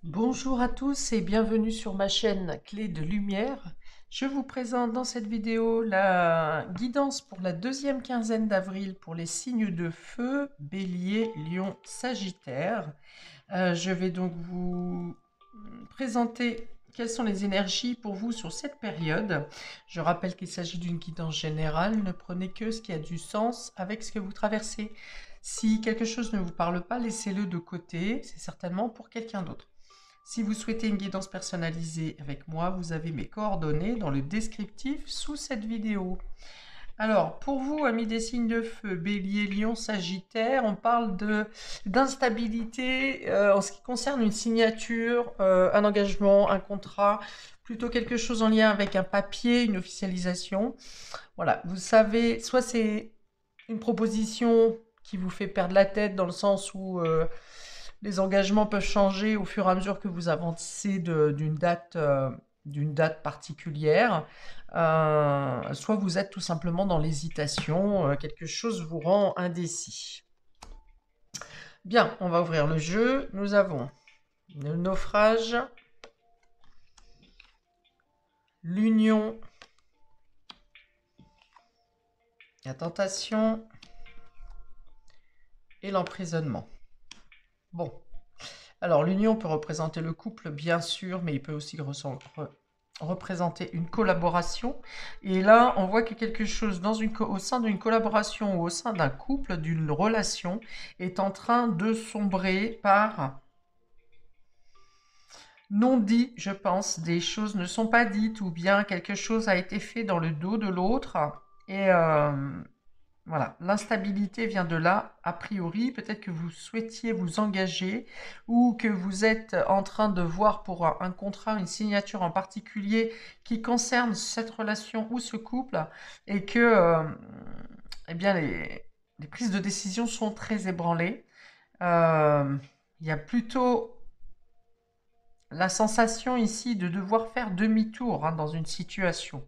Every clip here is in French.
Bonjour à tous et bienvenue sur ma chaîne Clé de Lumière. Je vous présente dans cette vidéo la guidance pour la deuxième quinzaine d'avril pour les signes de feu, Bélier, Lion, Sagittaire. Je vais donc vous présenter quelles sont les énergies pour vous sur cette période. Je rappelle qu'il s'agit d'une guidance générale. Ne prenez que ce qui a du sens avec ce que vous traversez. Si quelque chose ne vous parle pas, laissez-le de côté. C'est certainement pour quelqu'un d'autre. Si vous souhaitez une guidance personnalisée avec moi, vous avez mes coordonnées dans le descriptif sous cette vidéo. Alors, pour vous, amis des signes de feu, Bélier, Lion, Sagittaire, on parle d'instabilité en ce qui concerne une signature, un engagement, un contrat, plutôt quelque chose en lien avec un papier, une officialisation. Voilà, vous savez, soit c'est une proposition qui vous fait perdre la tête dans le sens où les engagements peuvent changer au fur et à mesure que vous avancez d'une date particulière. Soit vous êtes tout simplement dans l'hésitation, quelque chose vous rend indécis. Bien, on va ouvrir le jeu. Nous avons le naufrage, l'union, la tentation et l'emprisonnement. Bon, alors l'union peut représenter le couple, bien sûr, mais il peut aussi représenter une collaboration. Et là, on voit que quelque chose au sein d'une collaboration ou au sein d'un couple, d'une relation, est en train de sombrer par non dit, je pense. Des choses ne sont pas dites ou bien quelque chose a été fait dans le dos de l'autre. Et voilà, l'instabilité vient de là, a priori. Peut-être que vous souhaitiez vous engager ou que vous êtes en train de voir pour un contrat, une signature en particulier qui concerne cette relation ou ce couple et que eh bien, les prises de décision sont très ébranlées. Il y a plutôt la sensation ici de devoir faire demi-tour dans une situation.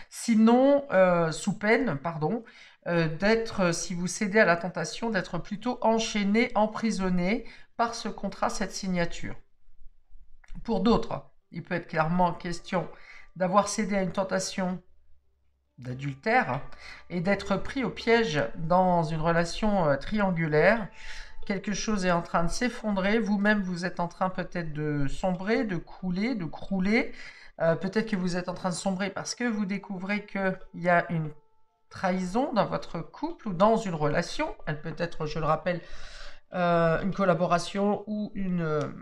Sinon, sous peine, pardon, d'être, si vous cédez à la tentation, d'être plutôt enchaîné, emprisonné par ce contrat, cette signature. Pour d'autres, il peut être clairement question d'avoir cédé à une tentation d'adultère et d'être pris au piège dans une relation triangulaire. Quelque chose est en train de s'effondrer, vous-même vous êtes en train peut-être de sombrer, de couler, de crouler. Peut-être que vous êtes en train de sombrer parce que vous découvrez qu'il y a une trahison dans votre couple ou dans une relation. Elle peut être, je le rappelle, une collaboration ou une...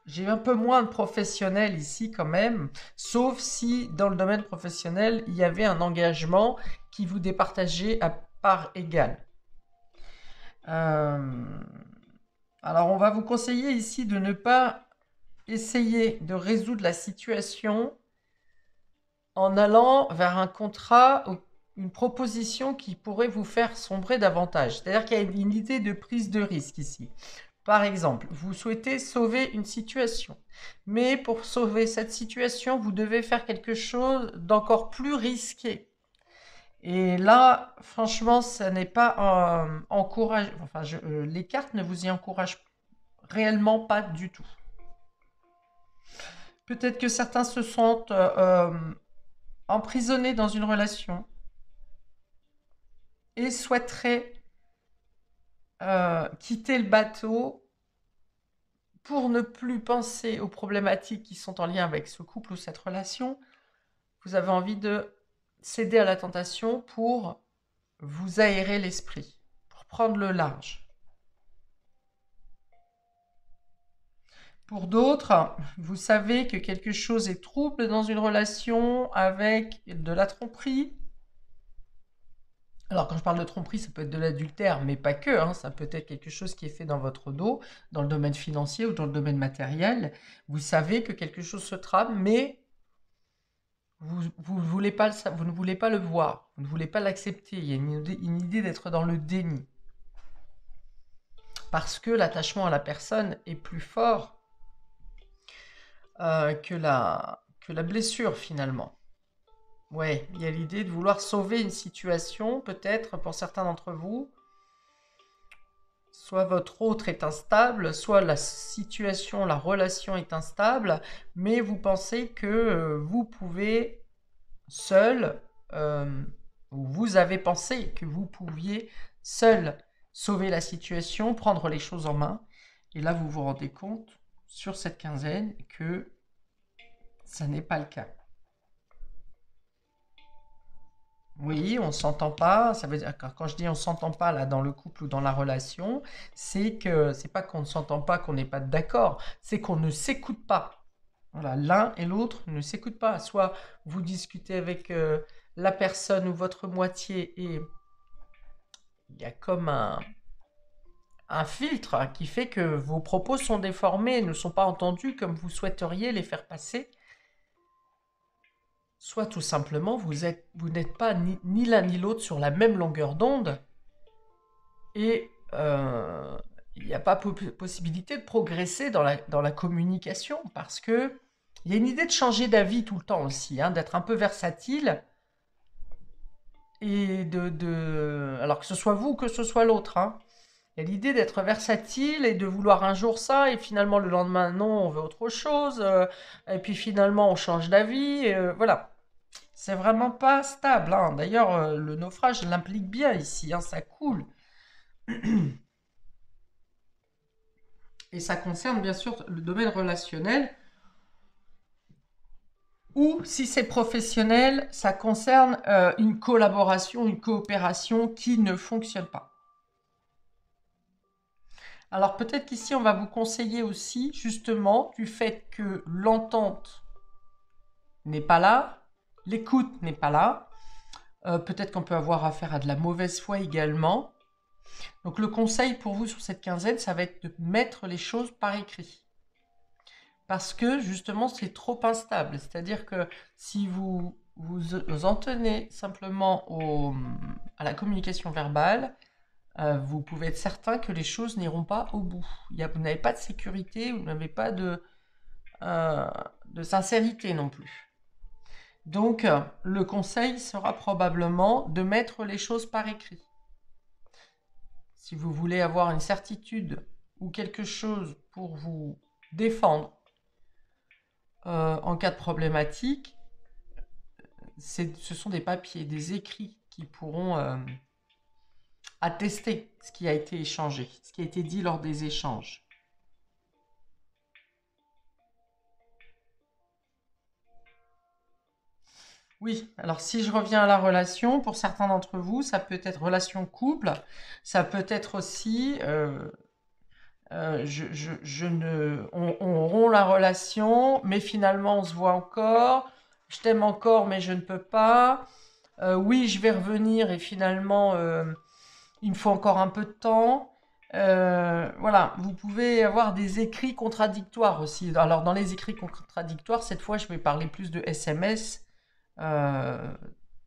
J'ai un peu moins de professionnels ici quand même, sauf si dans le domaine professionnel, il y avait un engagement qui vous départageait à part égale. Alors on va vous conseiller ici de ne pas essayer de résoudre la situation en allant vers un contrat ou une proposition qui pourrait vous faire sombrer davantage. C'est-à-dire qu'il y a une idée de prise de risque ici. Par exemple, vous souhaitez sauver une situation, mais pour sauver cette situation, vous devez faire quelque chose d'encore plus risqué. Et là, franchement, ça n'est pas encouragé. Enfin, les cartes ne vous y encouragent réellement pas du tout. Peut-être que certains se sentent emprisonnés dans une relation et souhaiteraient quitter le bateau pour ne plus penser aux problématiques qui sont en lien avec ce couple ou cette relation. Vous avez envie de céder à la tentation pour vous aérer l'esprit, pour prendre le large. Pour d'autres, vous savez que quelque chose est trouble dans une relation avec de la tromperie. Alors, quand je parle de tromperie, ça peut être de l'adultère, mais pas que. Ça peut être quelque chose qui est fait dans votre dos, dans le domaine financier ou dans le domaine matériel. Vous savez que quelque chose se trame, mais vous ne voulez pas le voir, vous ne voulez pas l'accepter. Il y a une idée d'être dans le déni. Parce que l'attachement à la personne est plus fort que la blessure, finalement. Ouais, il y a l'idée de vouloir sauver une situation, peut-être pour certains d'entre vous. Soit votre autre est instable, soit la situation, la relation est instable, mais vous pensez que vous pouvez seul, ou vous avez pensé que vous pouviez seul sauver la situation, prendre les choses en main. Et là, vous vous rendez compte sur cette quinzaine que ça n'est pas le cas. Oui, on s'entend pas. Ça veut dire que quand je dis on s'entend pas là dans le couple ou dans la relation, c'est que c'est pas qu'on ne s'entend pas, qu'on n'est pas d'accord, c'est qu'on ne s'écoute pas. Voilà, l'un et l'autre ne s'écoutent pas. Soit vous discutez avec la personne ou votre moitié et il y a comme un filtre qui fait que vos propos sont déformés, ne sont pas entendus comme vous souhaiteriez les faire passer. Soit tout simplement vous n'êtes pas ni l'un ni l'autre sur la même longueur d'onde et il n'y a pas possibilité de progresser dans la communication parce que il y a une idée de changer d'avis tout le temps aussi, hein, d'être un peu versatile et alors que ce soit vous ou que ce soit l'autre, hein. Il y a l'idée d'être versatile et de vouloir un jour ça et finalement le lendemain non, on veut autre chose et puis finalement on change d'avis, voilà. C'est vraiment pas stable, hein. D'ailleurs, le naufrage l'implique bien ici, hein, ça coule. Et ça concerne bien sûr le domaine relationnel, ou si c'est professionnel, ça concerne une collaboration, une coopération qui ne fonctionne pas. Alors peut-être qu'ici, on va vous conseiller aussi, justement, du fait que l'entente n'est pas là, l'écoute n'est pas là, peut-être qu'on peut avoir affaire à de la mauvaise foi également. Donc le conseil pour vous sur cette quinzaine, ça va être de mettre les choses par écrit. Parce que justement, c'est trop instable. C'est-à-dire que si vous en tenez simplement à la communication verbale, vous pouvez être certain que les choses n'iront pas au bout. Vous n'avez pas de sécurité, vous n'avez pas de sincérité non plus. Donc, le conseil sera probablement de mettre les choses par écrit. Si vous voulez avoir une certitude ou quelque chose pour vous défendre en cas de problématique, ce sont des papiers, des écrits qui pourront attester ce qui a été échangé, ce qui a été dit lors des échanges. Oui, alors si je reviens à la relation, pour certains d'entre vous, ça peut être relation couple, ça peut être aussi on rompt la relation, mais finalement on se voit encore. Je t'aime encore, mais je ne peux pas. Oui, je vais revenir et finalement il me faut encore un peu de temps. Voilà, vous pouvez avoir des écrits contradictoires aussi. Alors dans les écrits contradictoires, cette fois je vais parler plus de SMS.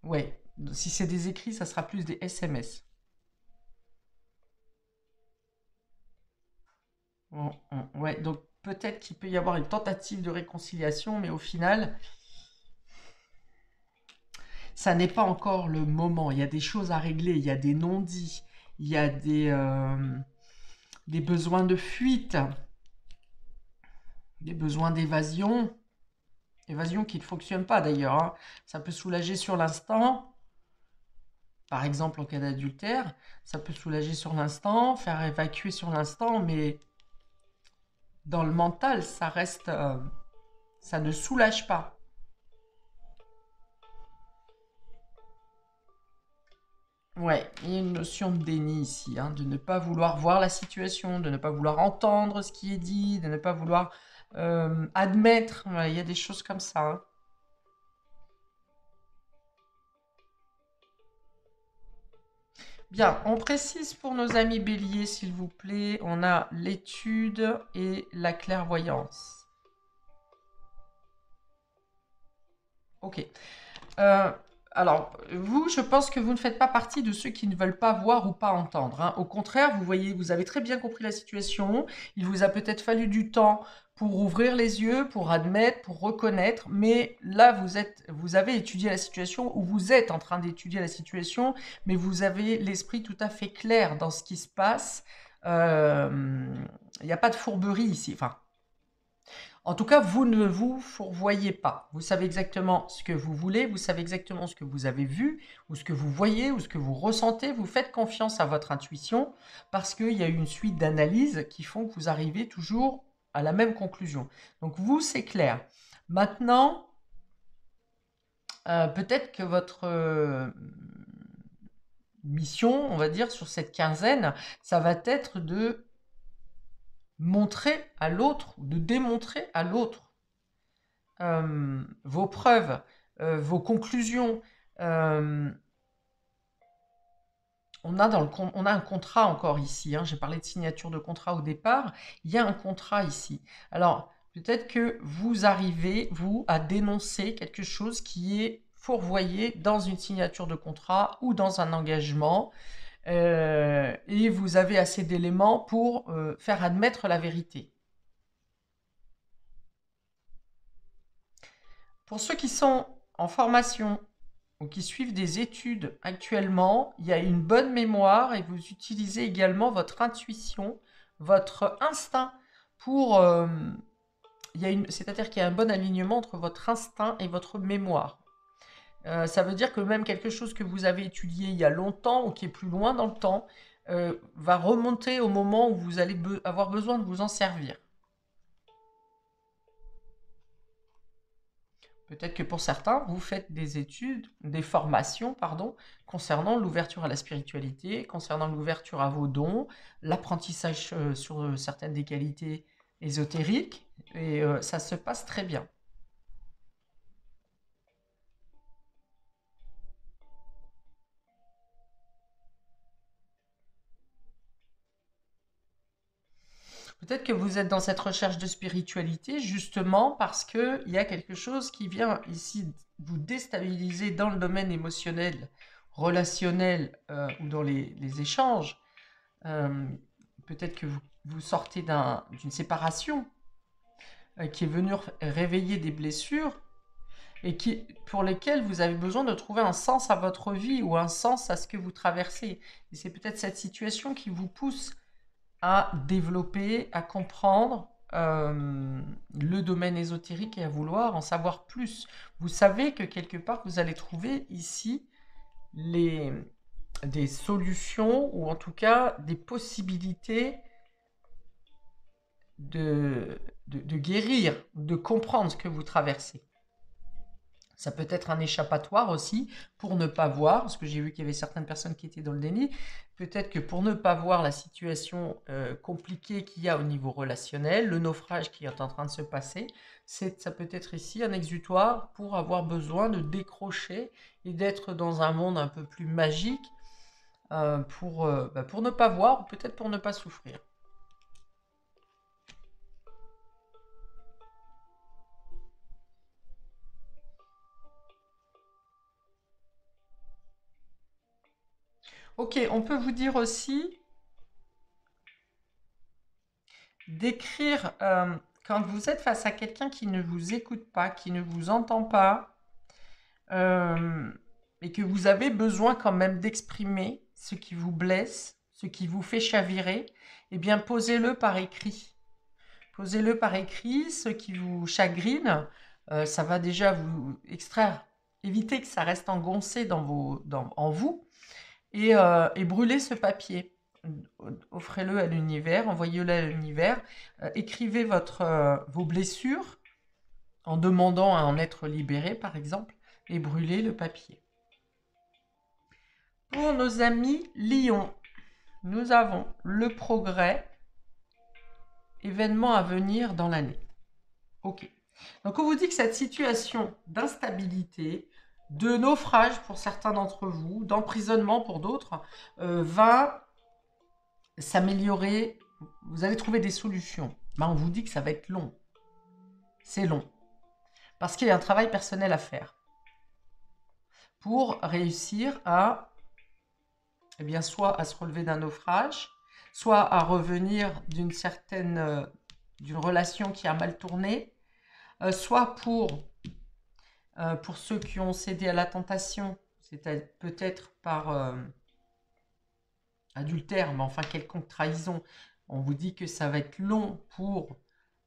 Ouais, si c'est des écrits, ça sera plus des SMS. Ouais, donc peut-être qu'il peut y avoir une tentative de réconciliation, mais au final, ça n'est pas encore le moment. Il y a des choses à régler, il y a des non-dits, il y a des besoins de fuite, des besoins d'évasion. Évasion qui ne fonctionne pas d'ailleurs, hein. Ça peut soulager sur l'instant, par exemple en cas d'adultère, ça peut soulager sur l'instant, faire évacuer sur l'instant, mais dans le mental, ça reste, ça ne soulage pas. Ouais, il y a une notion de déni ici, hein, de ne pas vouloir voir la situation, de ne pas vouloir entendre ce qui est dit, de ne pas vouloir admettre. Voilà, il y a des choses comme ça, hein. Bien, on précise pour nos amis béliers, s'il vous plaît, on a l'étude et la clairvoyance. Ok. Euh, alors, vous, je pense que vous ne faites pas partie de ceux qui ne veulent pas voir ou pas entendre, hein. Au contraire, vous voyez, vous avez très bien compris la situation. Il vous a peut-être fallu du temps pour ouvrir les yeux, pour admettre, pour reconnaître. Mais là, vous avez étudié la situation ou vous êtes en train d'étudier la situation, mais vous avez l'esprit tout à fait clair dans ce qui se passe. Il n'y a pas de fourberie ici. Enfin, en tout cas, vous ne vous fourvoyez pas. Vous savez exactement ce que vous voulez, vous savez exactement ce que vous avez vu, ou ce que vous voyez, ou ce que vous ressentez. Vous faites confiance à votre intuition parce qu'il y a une suite d'analyses qui font que vous arrivez toujours à la même conclusion. Donc vous, c'est clair. Maintenant, peut-être que votre mission, on va dire, sur cette quinzaine, ça va être de montrer à l'autre, de démontrer à l'autre vos preuves, vos conclusions. On a un contrat encore ici. Hein, j'ai parlé de signature de contrat au départ. Il y a un contrat ici. Alors, peut-être que vous arrivez, vous, à dénoncer quelque chose qui est fourvoyé dans une signature de contrat ou dans un engagement. Et vous avez assez d'éléments pour faire admettre la vérité. Pour ceux qui sont en formation ou qui suivent des études actuellement, il y a une bonne mémoire et vous utilisez également votre intuition, votre instinct pour... c'est-à-dire qu'il y a un bon alignement entre votre instinct et votre mémoire. Ça veut dire que même quelque chose que vous avez étudié il y a longtemps ou qui est plus loin dans le temps va remonter au moment où vous allez avoir besoin de vous en servir. Peut-être que pour certains, vous faites des études, des formations, pardon, concernant l'ouverture à la spiritualité, concernant l'ouverture à vos dons, l'apprentissage sur certaines des qualités ésotériques, et ça se passe très bien. Peut-être que vous êtes dans cette recherche de spiritualité justement parce qu'il y a quelque chose qui vient ici vous déstabiliser dans le domaine émotionnel, relationnel ou dans les échanges. Euh, Peut-être que vous sortez d'une séparation qui est venue réveiller des blessures et pour lesquelles vous avez besoin de trouver un sens à votre vie ou un sens à ce que vous traversez. Et c'est peut-être cette situation qui vous pousse à développer, à comprendre le domaine ésotérique et à vouloir en savoir plus. Vous savez que quelque part, vous allez trouver ici des solutions ou en tout cas des possibilités de guérir, de comprendre ce que vous traversez. Ça peut être un échappatoire aussi pour ne pas voir, parce que j'ai vu qu'il y avait certaines personnes qui étaient dans le déni, peut-être que pour ne pas voir la situation compliquée qu'il y a au niveau relationnel, le naufrage qui est en train de se passer, ça peut être ici un exutoire pour avoir besoin de décrocher et d'être dans un monde un peu plus magique pour ne pas voir ou peut-être pour ne pas souffrir. Ok, on peut vous dire aussi d'écrire quand vous êtes face à quelqu'un qui ne vous écoute pas, qui ne vous entend pas, et que vous avez besoin quand même d'exprimer ce qui vous blesse, ce qui vous fait chavirer, eh bien posez-le par écrit. Posez-le par écrit, ce qui vous chagrine, ça va déjà vous extraire, éviter que ça reste engoncé en vous, et brûlez ce papier. Offrez-le à l'univers, envoyez-le à l'univers, écrivez vos blessures en demandant à en être libéré, par exemple, et brûlez le papier. Pour nos amis Lion, nous avons le progrès, événement à venir dans l'année. Ok. Donc on vous dit que cette situation d'instabilité, de naufrage pour certains d'entre vous, d'emprisonnement pour d'autres, va s'améliorer. Vous allez trouver des solutions. Ben, on vous dit que ça va être long. C'est long. Parce qu'il y a un travail personnel à faire pour réussir à, eh bien, soit à se relever d'un naufrage, soit à revenir d'une relation qui a mal tourné, soit pour ceux qui ont cédé à la tentation, c'est peut-être par adultère, mais enfin quelconque trahison, on vous dit que ça va être long pour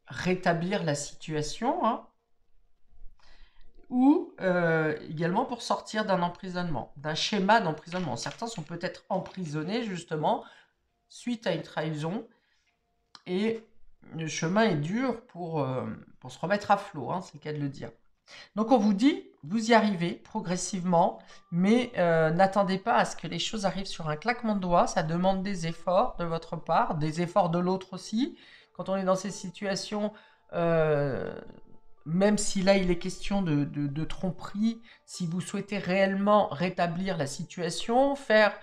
rétablir la situation, hein, ou également pour sortir d'un emprisonnement, d'un schéma d'emprisonnement. Certains sont peut-être emprisonnés justement suite à une trahison, et le chemin est dur pour se remettre à flot, hein, c'est le cas de le dire. Donc on vous dit, vous y arrivez progressivement, mais n'attendez pas à ce que les choses arrivent sur un claquement de doigts. Ça demande des efforts de votre part, des efforts de l'autre aussi. Quand on est dans ces situations, même si là il est question de tromperie, si vous souhaitez réellement rétablir la situation, faire,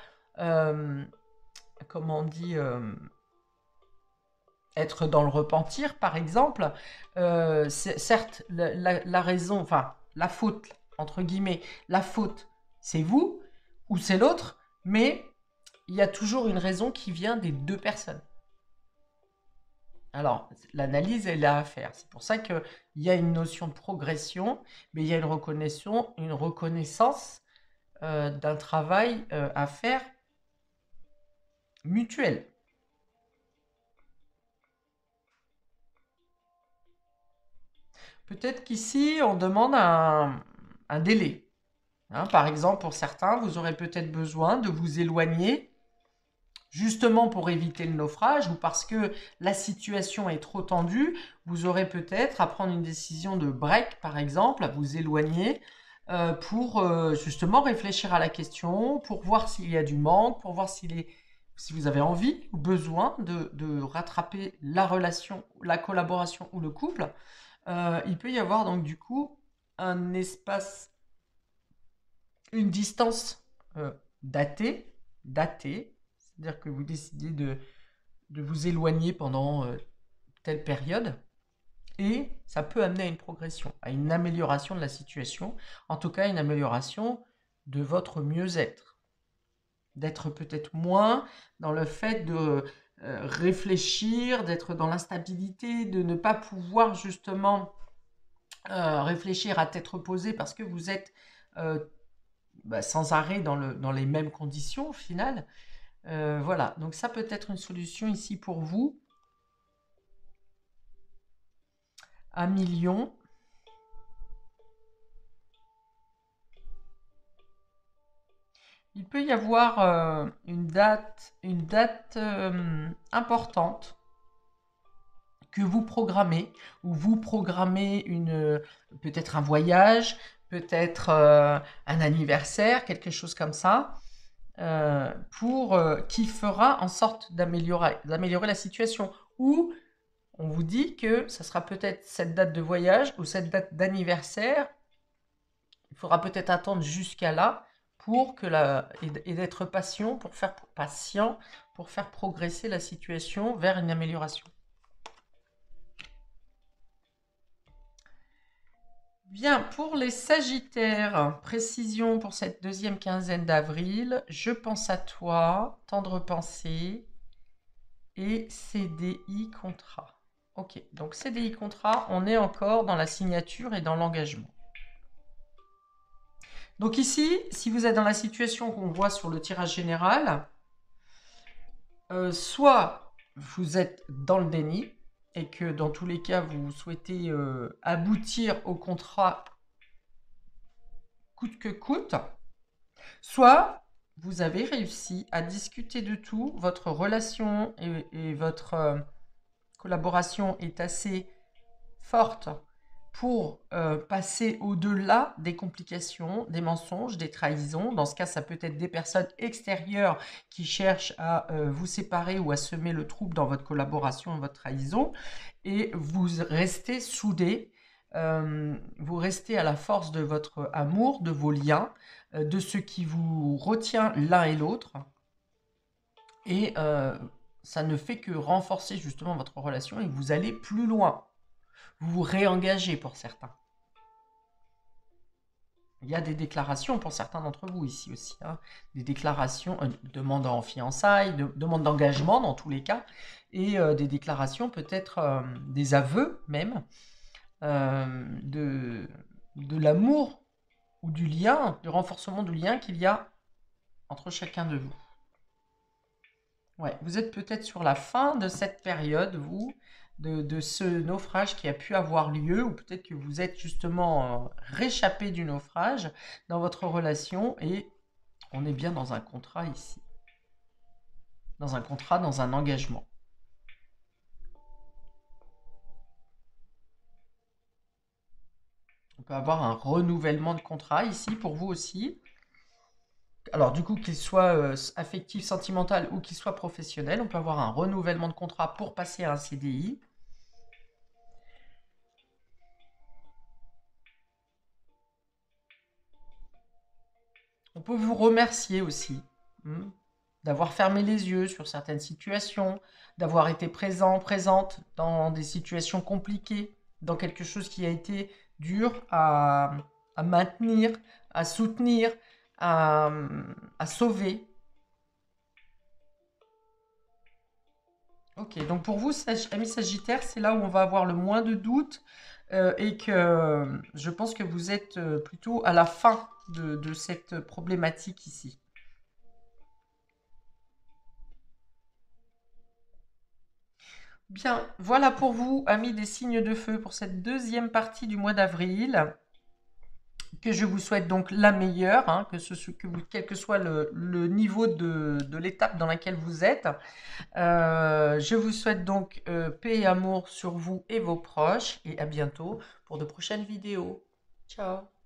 comment on dit, être dans le repentir, par exemple, certes, la raison, enfin, la faute, entre guillemets, la faute, c'est vous ou c'est l'autre, mais il y a toujours une raison qui vient des deux personnes. Alors, l'analyse est là à faire. C'est pour ça qu'il y a une notion de progression, mais il y a une reconnaissance d'un travail à faire mutuel. Peut-être qu'ici, on demande un délai. Hein, par exemple, pour certains, vous aurez peut-être besoin de vous éloigner justement pour éviter le naufrage ou parce que la situation est trop tendue. Vous aurez peut-être à prendre une décision de break, par exemple, à vous éloigner pour justement réfléchir à la question, pour voir s'il y a du manque, pour voir si vous avez envie ou besoin de rattraper la relation, la collaboration ou le couple. Il peut y avoir donc du coup un espace, une distance datée, c'est-à-dire que vous décidez de vous éloigner pendant telle période, et ça peut amener à une progression, à une amélioration de la situation, en tout cas une amélioration de votre mieux-être, d'être peut-être moins dans le fait de réfléchir, d'être dans l'instabilité, de ne pas pouvoir justement réfléchir à tête reposée parce que vous êtes sans arrêt dans les mêmes conditions au final. Voilà, donc ça peut être une solution ici pour vous. 1 million. Il peut y avoir une date importante que vous programmez, ou vous programmez peut-être un voyage, peut-être un anniversaire, quelque chose comme ça, qui fera en sorte d'améliorer la situation. Ou on vous dit que ça sera peut-être cette date de voyage ou cette date d'anniversaire. Il faudra peut-être attendre jusqu'à là et d'être patient pour faire progresser la situation vers une amélioration. Bien, pour les Sagittaires, précision pour cette deuxième quinzaine d'avril, je pense à toi, tendre pensée et CDI contrat. Ok, donc CDI contrat, on est encore dans la signature et dans l'engagement. Donc ici, si vous êtes dans la situation qu'on voit sur le tirage général, soit vous êtes dans le déni et que dans tous les cas, vous souhaitez aboutir au contrat coûte que coûte, soit vous avez réussi à discuter de tout, votre relation et votre collaboration est assez forte pour passer au-delà des complications, des mensonges, des trahisons. Dans ce cas, ça peut être des personnes extérieures qui cherchent à vous séparer ou à semer le trouble dans votre collaboration et votre trahison. Et vous restez soudés, vous restez à la force de votre amour, de vos liens, de ce qui vous retient l'un et l'autre. Et ça ne fait que renforcer justement votre relation et vous allez plus loin. Vous vous réengagez pour certains. Il y a des déclarations pour certains d'entre vous ici aussi. Hein. Des déclarations, demande en fiançailles, demande d'engagement dans tous les cas, et des déclarations peut-être, des aveux même, de l'amour ou du lien, du renforcement du lien qu'il y a entre chacun de vous. Ouais, vous êtes peut-être sur la fin de cette période, vous, de ce naufrage qui a pu avoir lieu, ou peut-être que vous êtes justement réchappé du naufrage dans votre relation, et on est bien dans un contrat ici. Dans un contrat, dans un engagement. On peut avoir un renouvellement de contrat ici pour vous aussi. Alors du coup, qu'il soit affectif, sentimental ou qu'il soit professionnel, on peut avoir un renouvellement de contrat pour passer à un CDI. On peut vous remercier aussi d'avoir fermé les yeux sur certaines situations, d'avoir été présent, présente dans des situations compliquées, dans quelque chose qui a été dur à maintenir, à soutenir, à, à sauver. Ok, donc pour vous, ami Sagittaire, c'est là où on va avoir le moins de doutes et que je pense que vous êtes plutôt à la fin de cette problématique ici. Bien, voilà pour vous, amis des signes de feu, pour cette deuxième partie du mois d'avril, que je vous souhaite donc la meilleure, hein, quel que soit le niveau de l'étape dans laquelle vous êtes. Je vous souhaite donc paix et amour sur vous et vos proches, et à bientôt pour de prochaines vidéos. Ciao!